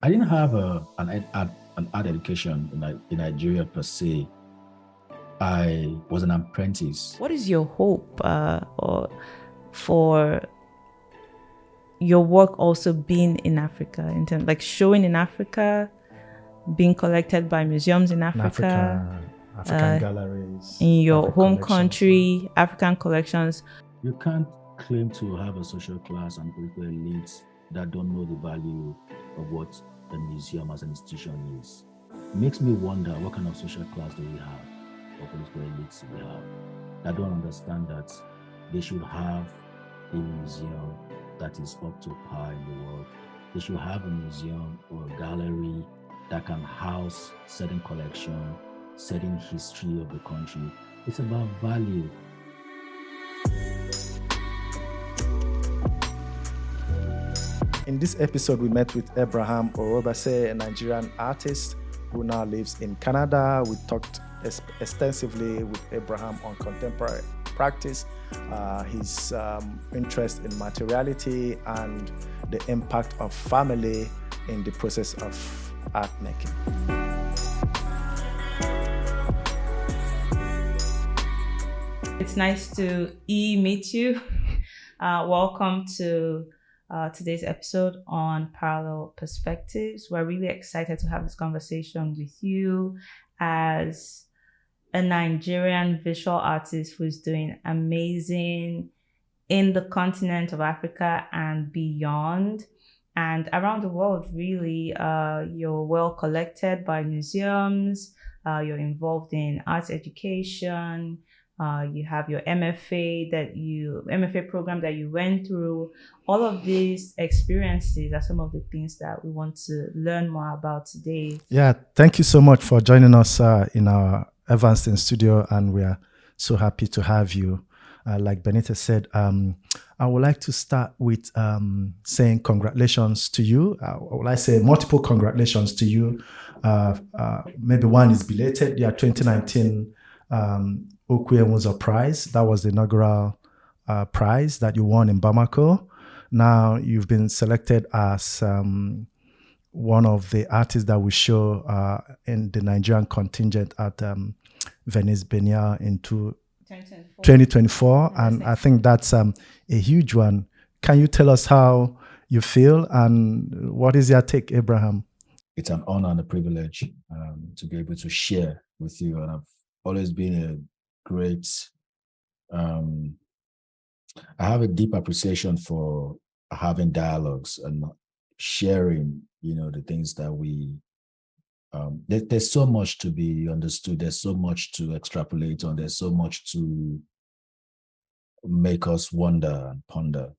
I didn't have an art education in Nigeria per se. I was an apprentice. What is your hope or for your work also being in Africa, in terms like showing in Africa, being collected by museums in In Africa, African galleries, in your private home collections. country, African collections? You can't claim to have a social class and political elites that don't know the value of what a museum as an institution is. It makes me wonder what kind of social class do we have, or political elites do we have, that don't understand that they should have a museum that is up to par in the world. They should have a museum or a gallery that can house certain collection, certain history of the country. It's about value. In this episode, we met with Abraham Oghobase, a Nigerian artist who now lives in Canada. We talked extensively with Abraham on contemporary practice, his interest in materiality, and the impact of family in the process of art making. It's nice to meet you. Welcome to today's episode on Parallel Perspectives. We're really excited to have this conversation with you as a Nigerian visual artist who's doing amazing in the continent of Africa and beyond, and around the world, really. You're well collected by museums, you're involved in arts education. You have your MFA program that you went through. All of these experiences are some of the things that we want to learn more about today. Yeah, thank you so much for joining us in our Evanston studio, and we are so happy to have you. Like Benita said, I would like to start with saying congratulations to you. Would I say multiple congratulations to you? Maybe one is belated. Yeah, 2019 Okpa-Iroha Prize. That was the inaugural prize that you won in Bamako. Now you've been selected as one of the artists that we show in the Nigerian contingent at Venice Biennale in 2024. And I think that's a huge one. Can you tell us how you feel and what is your take, Abraham? It's an honor and a privilege to be able to share with you. And I've always been a great, I have a deep appreciation for having dialogues and sharing, the things that we, there's so much to be understood. There's so much to extrapolate on. There's so much to make us wonder and ponder,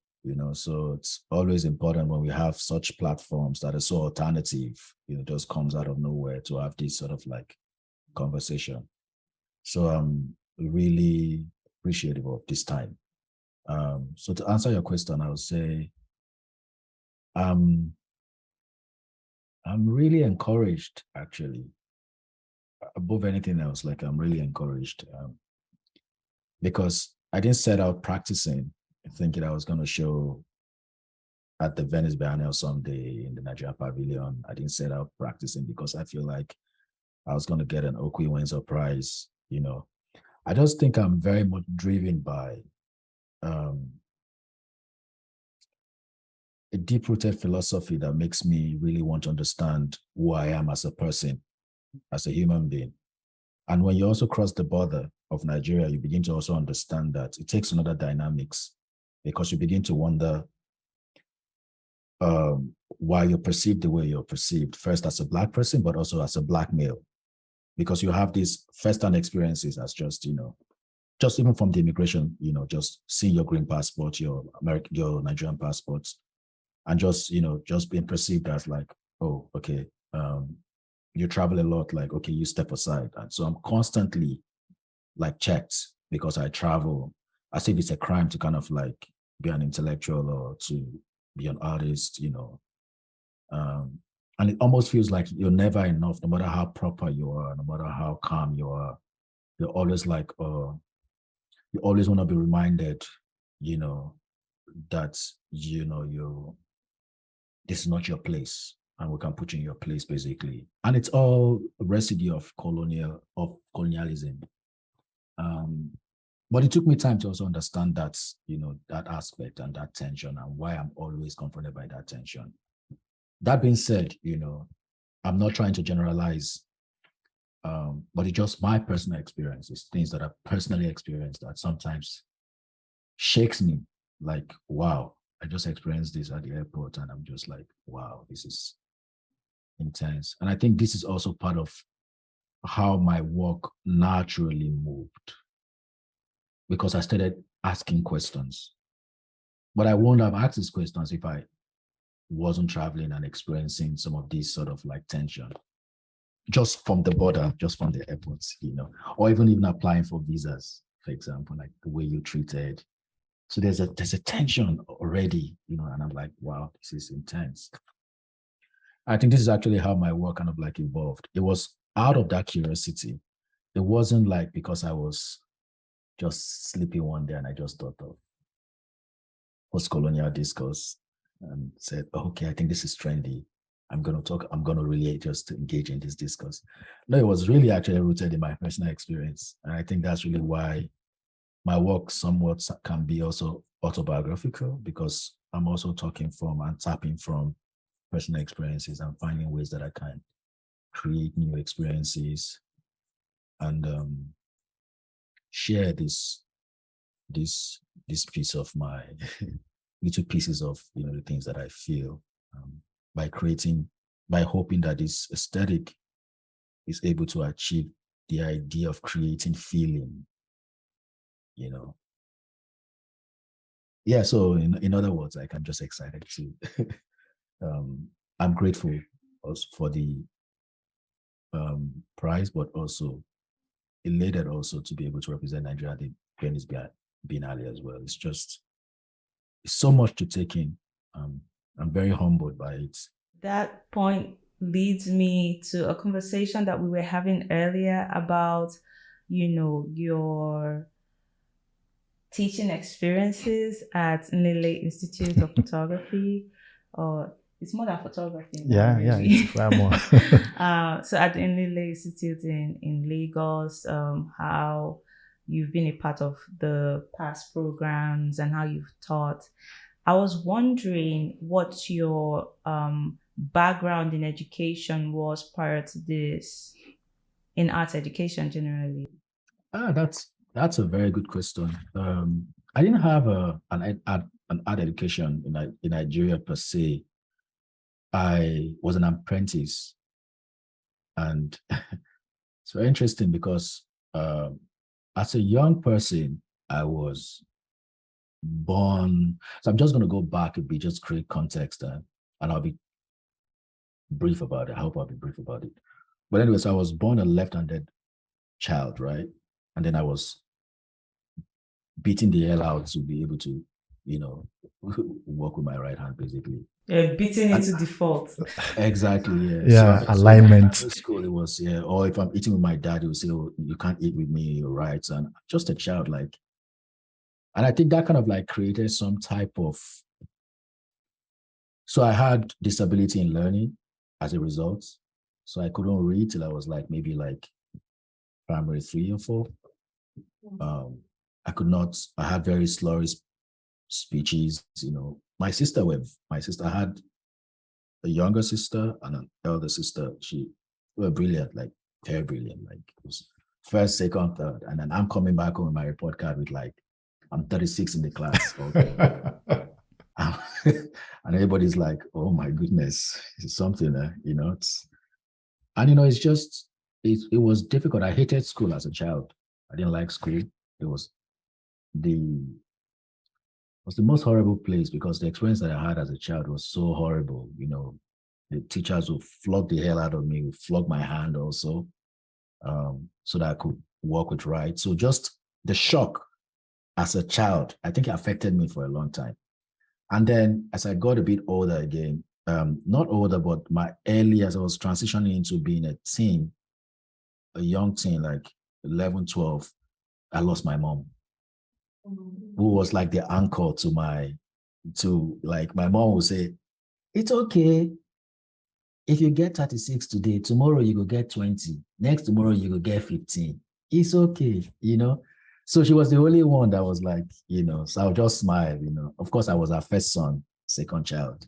so it's always important when we have such platforms that are so alternative, just comes out of nowhere to have this sort of like conversation. So I'm really appreciative of this time. So to answer your question, I would say I'm really encouraged, actually, above anything else. Like, I'm really encouraged because I didn't set out practicing thinking I was going to show at the Venice Biennale someday in the Nigerian Pavilion. I didn't set out practicing because I feel like I was going to get an Okpa-Iroha prize. I just think I'm very much driven by a deep-rooted philosophy that makes me really want to understand who I am as a person, as a human being. And when you also cross the border of Nigeria, you begin to also understand that it takes another dynamics, because you begin to wonder why you're perceived the way you're perceived, first as a Black person, but also as a Black male, because you have these first-hand experiences as just even from the immigration, just seeing your green passport, your Nigerian passports, and just being perceived as like, oh, okay, you travel a lot, like, okay, you step aside. And so I'm constantly like checked because I travel, as if it's a crime to kind of like be an intellectual or to be an artist, and it almost feels like you're never enough, no matter how proper you are, no matter how calm you are. You're always like, you always want to be reminded, that, this is not your place. and we can put you in your place, basically. And it's all a residue of colonialism. But it took me time to also understand that, that aspect and that tension, and why I'm always confronted by that tension. That being said, I'm not trying to generalize, but it's just my personal experiences, things that I personally experienced that sometimes shakes me, like, wow, I just experienced this at the airport, and I'm just like, wow, this is intense. And I think this is also part of how my work naturally moved, because I started asking questions. But I wouldn't have asked these questions if I wasn't traveling and experiencing some of these sort of like tension, just from the border, just from the airports, or even applying for visas, for example, like the way you treated. So there's a tension already, and I'm like, wow, this is intense. I think this is actually how my work kind of like evolved. It was out of that curiosity. It wasn't like because I was just sleeping one day and I just thought of post-colonial discourse and said, okay, I think this is trendy. I'm going to really just engage in this discourse. No, it was really actually rooted in my personal experience. And I think that's really why my work somewhat can be also autobiographical, because I'm also talking from and tapping from personal experiences and finding ways that I can create new experiences and share this piece of my little pieces of the things that I feel, by hoping that this aesthetic is able to achieve the idea of creating feeling. Yeah, so in other words, like, I'm just excited to I'm grateful also for the prize, but also elated also to be able to represent Nigeria at the Venice Biennale as well. It's so much to take in. I'm very humbled by it. That point leads me to a conversation that we were having earlier about, your teaching experiences at Nile Institute of Photography, or it's more than photography. Yeah, really. it's far more. So at the Nile Institute in Lagos, how you've been a part of the past programs and how you've taught. I was wondering what your background in education was prior to this, in arts education generally. That's a very good question. I didn't have an art education in Nigeria per se. I was an apprentice, and it's very interesting because as a young person, I was born. So I'm just going to go back a bit, just create context, and I'll be brief about it. I hope I'll be brief about it. But anyways, I was born a left-handed child, right? And then I was beating the hell out to be able to, work with my right hand, basically. Yeah, beating into default. Exactly, yeah. Yeah, so, alignment. So school, it was, yeah. Or if I'm eating with my dad, he would say, oh, you can't eat with me, you're right. And just a child, like, and I think that kind of like created some type of, so I had disability in learning as a result. So I couldn't read till I was like, maybe like primary 3 or 4. I had very slurry speeches, My sister, I had a younger sister and an elder sister. She were brilliant, like very brilliant. Like it was first, second, third. And then I'm coming back home with my report card with like, I'm 36 in the class. And everybody's like, oh my goodness, it's something, it's just, it was difficult. I hated school as a child. I didn't like school. It was the most horrible place, because the experience that I had as a child was so horrible. The teachers would flog the hell out of me, would flog my hand also, so that I could walk with right. So just the shock as a child, I think it affected me for a long time. And then as I got a bit older again, not older, but as I was transitioning into being a young teen, like 11, 12, I lost my mom, who was like the anchor to my mom would say, it's okay. if you get 36 today, tomorrow you go get 20. Next tomorrow you go get 15. It's okay, So she was the only one that was like, so I'll just smile, Of course, I was her first son, second child,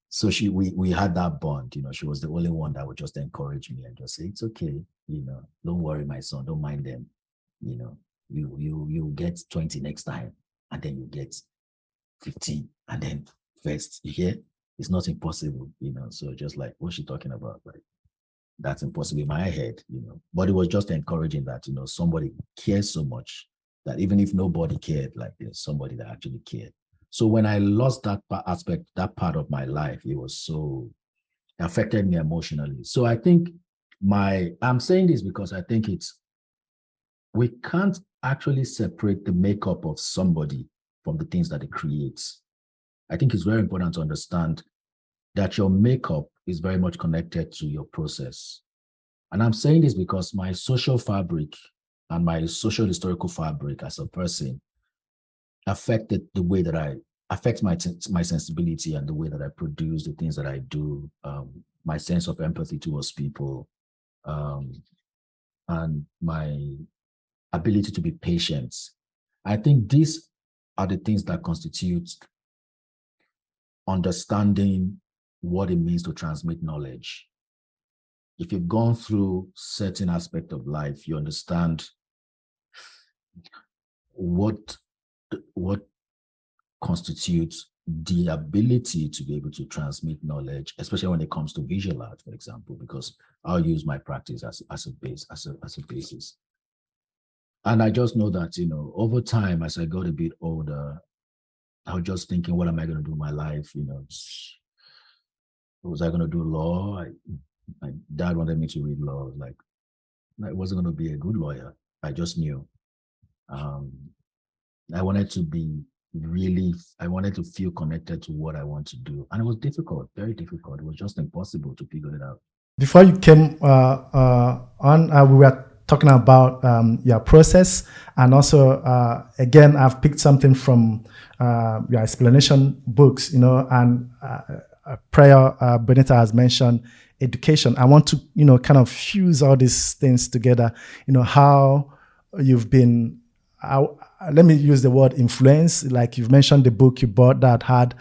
So we had that bond, She was the only one that would just encourage me and just say, it's okay, Don't worry, my son, don't mind them, You get 20 next time, and then you get 15, and then first, you hear? It's not impossible, So just like, what's she talking about? Like, that's impossible in my head, But it was just encouraging that, somebody cares so much that even if nobody cared, like there's somebody that actually cared. So when I lost that aspect, that part of my life, it affected me emotionally. So I think I'm saying this because I think we can't actually separate the makeup of somebody from the things that it creates. I think it's very important to understand that your makeup is very much connected to your process. And I'm saying this because my social fabric and my social historical fabric as a person affected the way that affects my sensibility and the way that I produce the things that I do, my sense of empathy towards people, and my ability to be patient. I think these are the things that constitute understanding what it means to transmit knowledge. If you've gone through certain aspect of life, you understand what constitutes the ability to be able to transmit knowledge, especially when it comes to visual art, for example, because I'll use my practice as a basis. And I just know that, over time, as I got a bit older, I was just thinking, what am I going to do in my life? Was I going to do law? My dad wanted me to read law. Like, I wasn't going to be a good lawyer. I just knew. I wanted to feel connected to what I want to do. And it was difficult, very difficult. It was just impossible to figure it out. Before you came on, we were talking about your process. And also, again, I've picked something from your explanation books, and prior, Benita has mentioned education. I want to, kind of fuse all these things together, how you've been, let me use the word influence. Like you've mentioned the book you bought that had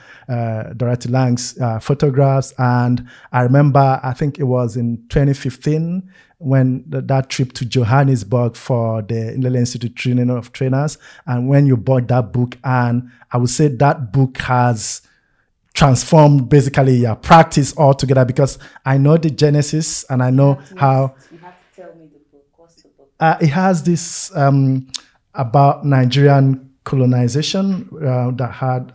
Dorothy Lang's photographs. And I remember, I think it was in 2015 when that trip to Johannesburg for the Inland Institute Training of Trainers. And when you bought that book, and I would say that book has transformed basically your practice altogether, because I know the genesis and I know how. You have to tell me the book. What's the book? It has this about Nigerian colonization that had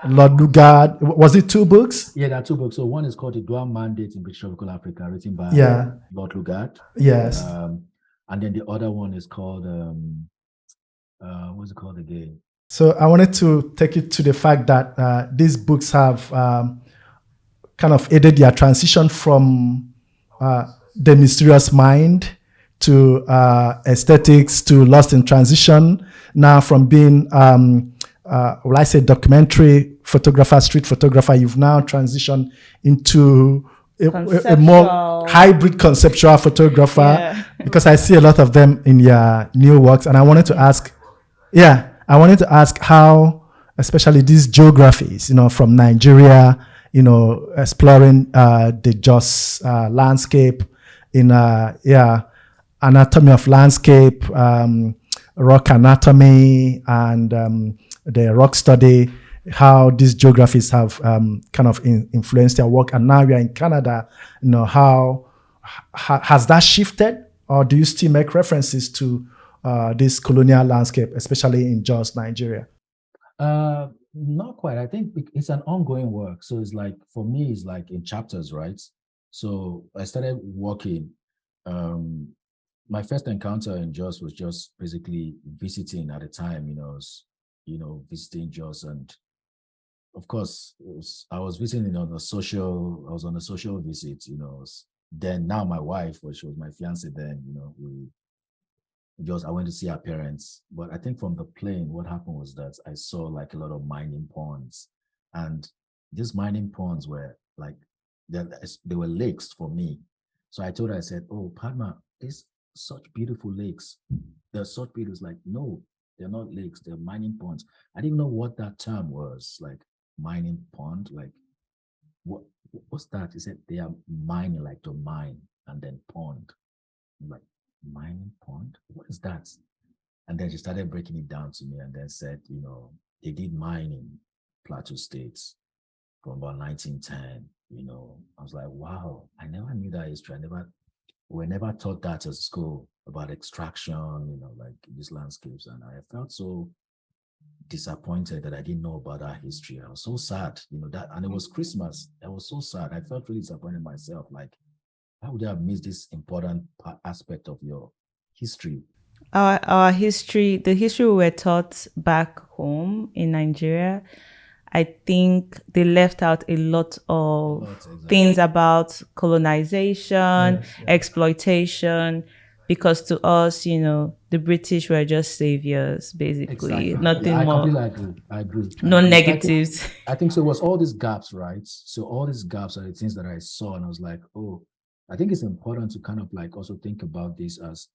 Lord Lugard. Was it two books? Yeah, there are two books. So one is called The Dual Mandate in British Tropical Africa, written by Lord Lugard. Yes. And then the other one is called, what's it called again? So I wanted to take you to the fact that these books have kind of aided your transition from the mysterious mind to aesthetics, to Lost in Transition, now from being, will I say, documentary photographer, street photographer, you've now transitioned into a more hybrid conceptual photographer, because I see a lot of them in your new works. And I wanted to ask, how, especially these geographies, from Nigeria, exploring the Jos landscape in, anatomy of landscape, rock anatomy, and the rock study, how these geographies have kind of influenced your work. And now you're in Canada, how has that shifted, or do you still make references to this colonial landscape, especially in Jos, Nigeria? Not quite. I think it's an ongoing work. So it's like, for me, it's like in chapters, right? So I started working. My first encounter in Jos was just basically visiting at the time, visiting Jos. And of course, I was visiting on a social visit, Then now my wife, she was my fiance then, I went to see her parents. But I think from the plane, what happened was that I saw like a lot of mining ponds. And these mining ponds were like there were lakes for me. So I told her, I said, oh, Padma, these such beautiful lakes. They're such beautiful. Like, no, they're not lakes, they're mining ponds. I didn't know what that term was, like mining pond. Like, what's that? He said they are mining, like to mine, and then pond. I'm like, mining pond? What is that? And then she started breaking it down to me and then said, they did mine in Plateau States from about 1910. I was like, wow, I never knew that history. We never taught that at school about extraction, like these landscapes. And I felt so disappointed that I didn't know about our history. I was so sad, and it was Christmas. I was so sad. I felt really disappointed myself. Like, how would I have missed this important aspect of your history? Our history, the history we were taught back home in Nigeria, I think they left out a lot of things about colonization, exploitation, because to us, the British were just saviors, basically. Exactly. Nothing I more. completely agree. No negatives. I think so. It was all these gaps, right? So all these gaps are the things that I saw, and I was like, oh, I think it's important to kind of like also think about this as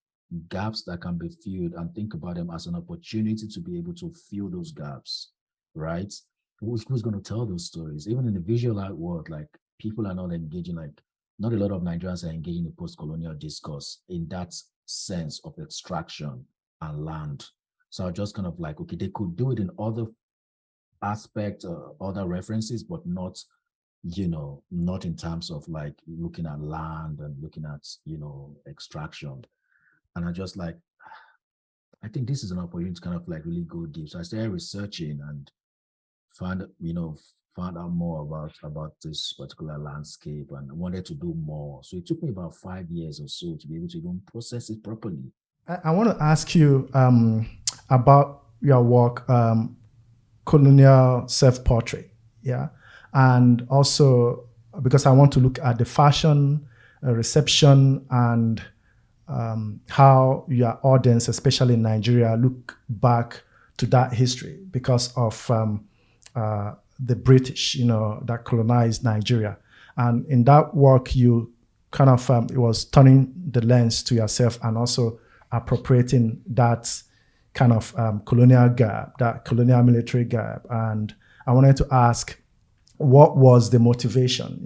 gaps that can be filled, and think about them as an opportunity to be able to fill those gaps, right? Who's going to tell those stories? Even in the visual art world, like people are not engaging, like not a lot of Nigerians are engaging in post-colonial discourse in that sense of extraction and land. So I just kind of like, okay, they could do it in other aspects, other references, but not, not in terms of like looking at land and looking at, extraction. And I just like, I think this is an opportunity to kind of like really go deep. So I started researching and found out more about this particular landscape, and I wanted to do more. So it took me about 5 years or so to be able to even process it properly. I want to ask you about your work, colonial self-portrait, yeah, and also because I want to look at the fashion, reception, and how your audience, especially in Nigeria, look back to that history because of the British, that colonized Nigeria. And in that work, you kind of, it was turning the lens to yourself and also appropriating that kind of colonial gap, that colonial military gap. And I wanted to ask, what was the motivation,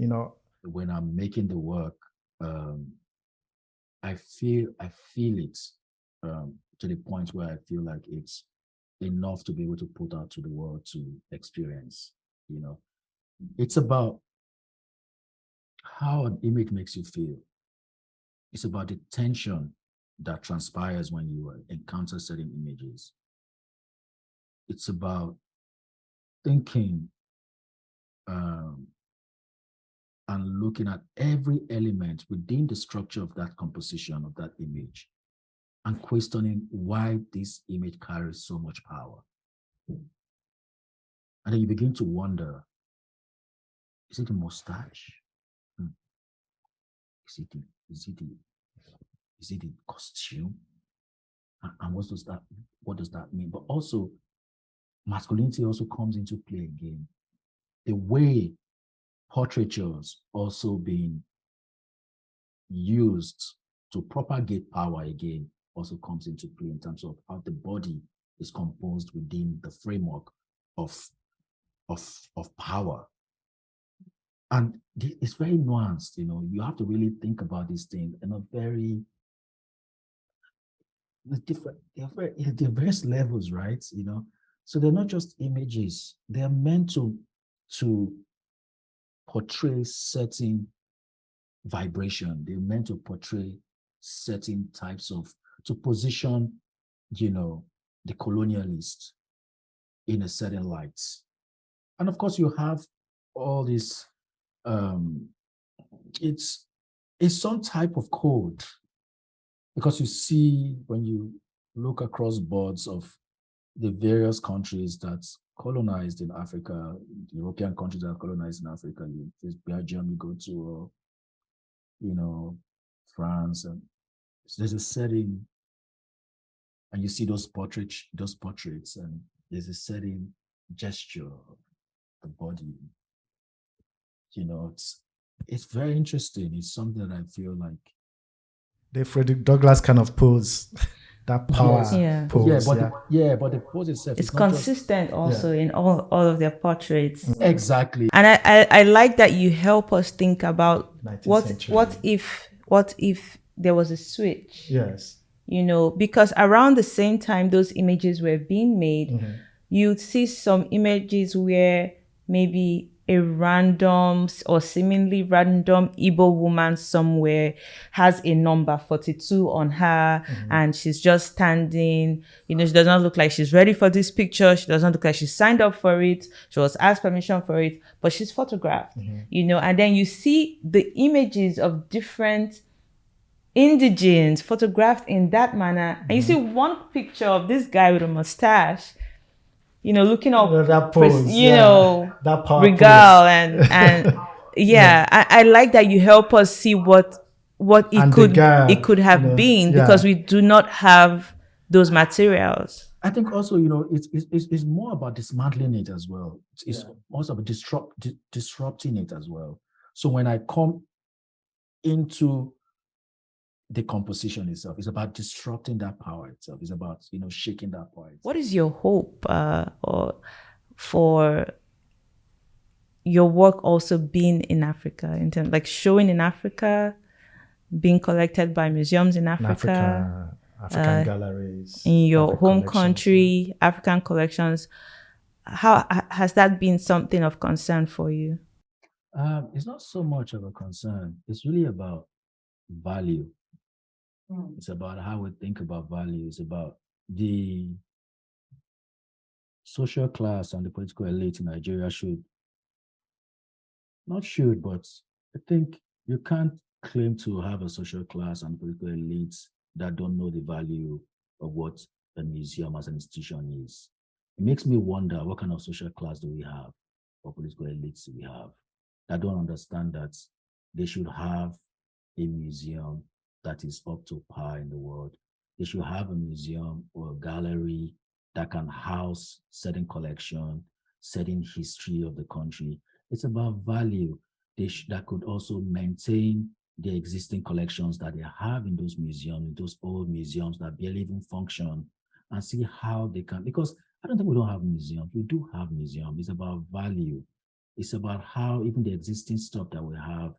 When I'm making the work, I feel it to the point where I feel like it's enough to be able to put out to the world to experience. It's about how an image makes you feel. It's about the tension that transpires when you encounter certain images. It's about thinking and looking at every element within the structure of that composition of that image and questioning why this image carries so much power. And then you begin to wonder, is it the mustache? Is it the costume? And what does that mean? But also, masculinity also comes into play again. The way portraitures also being used to propagate power again also comes into play in terms of how the body is composed within the framework of power. And it's very nuanced, you have to really think about these things in a very different, they're various levels, right? So they're not just images, they're meant to portray certain vibration. They're meant to portray certain types to position, the colonialist in a certain light. And of course, you have all this, it's some type of code, because you see when you look across boards of the various countries that's colonized in Africa, European countries that are colonized in Africa, there's Belgium you go to, or, France, and there's a setting, and you see those portraits, and there's a certain gesture of the body. it's very interesting. It's something that I feel like the Frederick Douglass kind of pose, that power pose. But the pose itself it's consistent in all of their portraits. Exactly. And I like that you help us think about what if there was a switch. Yes. Because around the same time those images were being made, you'd see some images where maybe a random or seemingly random Igbo woman somewhere has a number 42 on her, and she's just standing. She does not look like she's ready for this picture. She doesn't look like she signed up for it. She was asked permission for it, but she's photographed. And then you see the images of different indigenes photographed in that manner, and you see one picture of this guy with a mustache, looking up, that pose, that power regal pose. and I like that you help us see what it could have been, because we do not have those materials. I think also, it's more about dismantling it as well. It's also about disrupting it as well. So when I come into the composition itself, it's about disrupting that power itself. It's about shaking that power itself. What is your hope or for your work also being in Africa, in terms like showing in Africa, being collected by museums in Africa, African galleries in your home country, African collections? How has that been something of concern for you? It's not so much of a concern. It's really about value. It's about how we think about value. It's about the social class and the political elite in Nigeria but I think you can't claim to have a social class and political elites that don't know the value of what a museum as an institution is. It makes me wonder, what kind of social class do we have, or political elites do we have, that don't understand that they should have a museum that is up to par in the world. They should have a museum or a gallery that can house certain collection, certain history of the country. It's about value. That could also maintain the existing collections that they have in those museums, those old museums that barely even function, and see how they can, because I don't think we don't have museums. We do have museums. It's about value. It's about how even the existing stuff that we have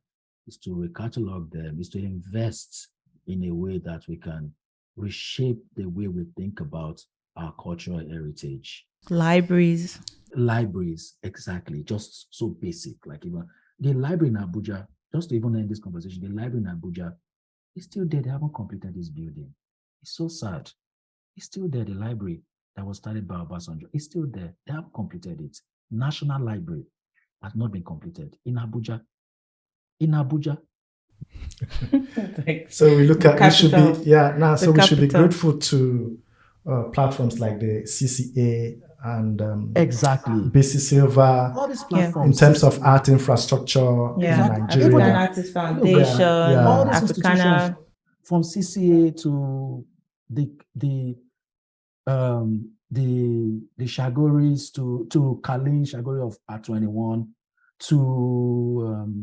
is to recatalog them, is to invest in a way that we can reshape the way we think about our cultural heritage. Libraries, exactly. Just so basic. Like even the library in Abuja, just to even end this conversation, the library in Abuja is still there. They haven't completed this building. It's so sad. It's still there. The library that was started by Obasanjo is still there. They haven't completed it. National Library has not been completed in Abuja. So we look at we should be grateful to platforms like the CCA and exactly BC Silver, all these platforms in terms of art infrastructure in Nigeria. African Artists Foundation, all these institutions, from CCA to the Shagoris to Kalin Shagori of R21 to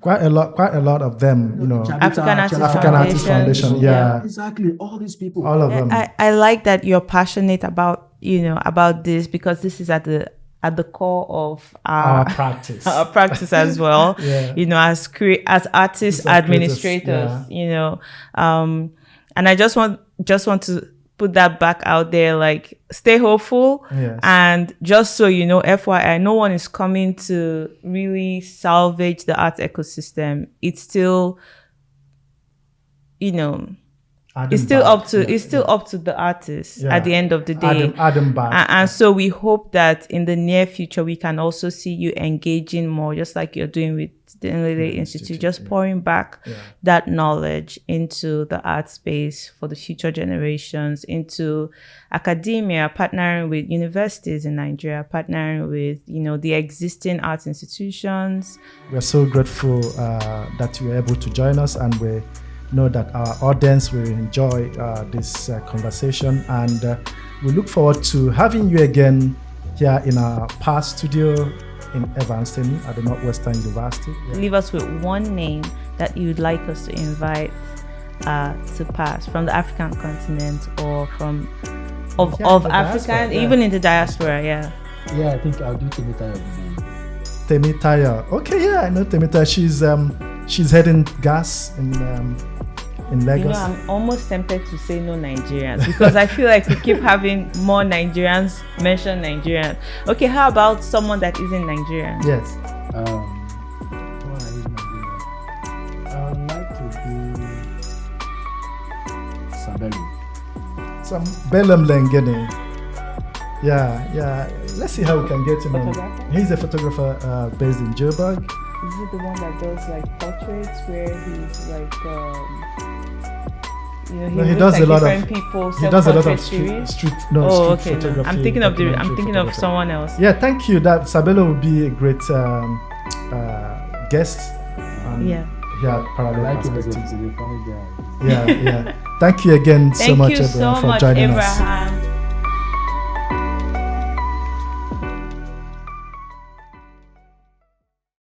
quite a lot of them, African Artists Foundation. Exactly, all these people, all of them. I like that you're passionate about this, because this is at the core of our practice, our practice as well. As artists, administrators, and I just want to put that back out there, like, stay hopeful. And just so you know, FYI, no one is coming to really salvage the art ecosystem. It's still, it's still up to the artists at the end of the day. And so we hope that in the near future we can also see you engaging more, just like you're doing with the Nlele Institute, just pouring back that knowledge into the art space for the future generations, into academia, partnering with universities in Nigeria, partnering with the existing art institutions. We're so grateful that you were able to join us, and we know that our audience will enjoy this conversation, and we look forward to having you again here in our past studio in Evanston at the Northwestern University. Leave us with one name that you'd like us to invite to pass from the African continent or from of African, even in the diaspora. Yeah, I think I'll do Benita. Temitaya. Okay, yeah, I know Temitaya. She's heading gas in Lagos. I'm almost tempted to say no Nigerians because I feel like we keep having more Nigerians mention Nigerians. Okay, how about someone that isn't Nigerian? Yes. I would like to do Sabelu Lengene. Yeah. Let's see how we can get him on. He's a photographer based in Joburg. Is he the one that does like portraits where he's like, he does a lot of people. He does a lot of street okay. photography. I'm thinking of someone else. Yeah, thank you. That Sabelo would be a great guest. Parallel perspectives. Yeah. Thank you again so much, Abraham, for joining us.